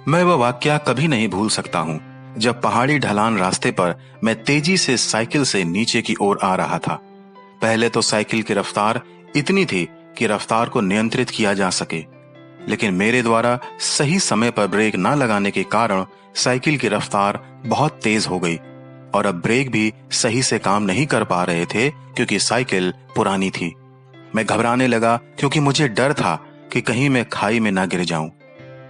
मैं वह वाकया कभी नहीं भूल सकता हूँ जब पहाड़ी ढलान रास्ते पर मैं तेजी से साइकिल से नीचे की ओर आ रहा था। पहले तो साइकिल की रफ्तार इतनी थी कि रफ्तार को नियंत्रित किया जा सके, लेकिन मेरे द्वारा सही समय पर ब्रेक न लगाने के कारण साइकिल की रफ्तार बहुत तेज हो गई और अब ब्रेक भी सही से काम नहीं कर पा रहे थे क्योंकि साइकिल पुरानी थी। मैं घबराने लगा क्योंकि मुझे डर था कि कहीं मैं खाई में ना गिर जाऊं।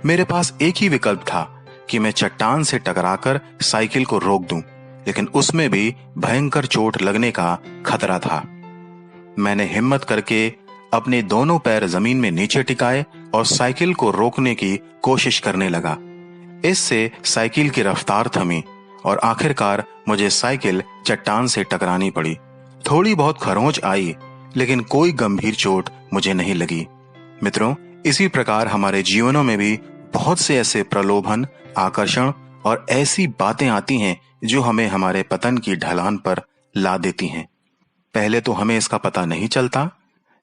मेरे पास एक ही विकल्प था कि मैं चट्टान से टकराकर साइकिल को रोक दूं, लेकिन उसमें भी भयंकर चोट लगने का खतरा था। मैंने हिम्मत करके अपने दोनों पैर जमीन में नीचे टिकाए और साइकिल को रोकने की कोशिश करने लगा। इससे साइकिल की रफ्तार थमी और आखिरकार मुझे साइकिल चट्टान से टकरानी पड़ी। थोड़ी बहुत खरोंच आई, लेकिन कोई गंभीर चोट मुझे नहीं लगी। मित्रों, इसी प्रकार हमारे जीवनों में भी बहुत से ऐसे प्रलोभन, आकर्षण और ऐसी बातें आती हैं जो हमें हमारे पतन की ढलान पर ला देती हैं। पहले तो हमें इसका पता नहीं चलता,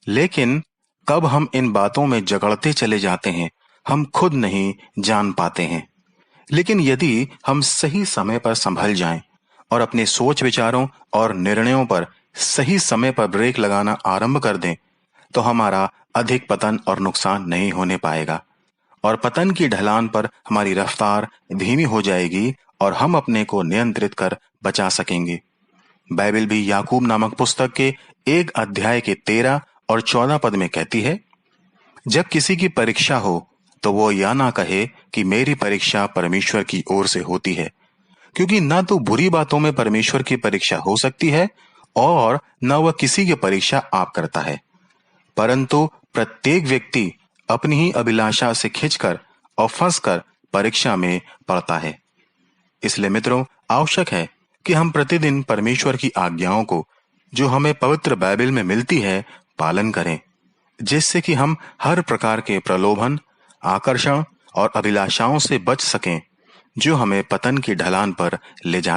लेकिन कब हम इन बातों में जकड़ते चले जाते हैं हम खुद नहीं जान पाते हैं। लेकिन यदि हम सही समय पर संभल जाएं और अपने सोच विचारों और निर्णयों पर सही समय पर ब्रेक लगाना आरंभ कर दें, तो हमारा अधिक पतन और नुकसान नहीं होने पाएगा और पतन की ढलान पर हमारी रफ्तार धीमी हो जाएगी और हम अपने को नियंत्रित कर बचा सकेंगे। बाइबल भी याकूब नामक पुस्तक के 1 अध्याय के 13 और 14 पद में कहती है, जब किसी की परीक्षा हो तो वो या ना कहे कि मेरी परीक्षा परमेश्वर की ओर से होती है, क्योंकि ना तो बुरी बातों में परमेश्वर की परीक्षा हो सकती है और न वह किसी की परीक्षा आप करता है, परंतु प्रत्येक व्यक्ति अपनी ही अभिलाषा से खिंचकर और फंसकर परीक्षा में पड़ता है। इसलिए मित्रों, आवश्यक है कि हम प्रतिदिन परमेश्वर की आज्ञाओं को जो हमें पवित्र बाइबल में मिलती है पालन करें, जिससे कि हम हर प्रकार के प्रलोभन, आकर्षण और अभिलाषाओं से बच सकें जो हमें पतन की ढलान पर ले जा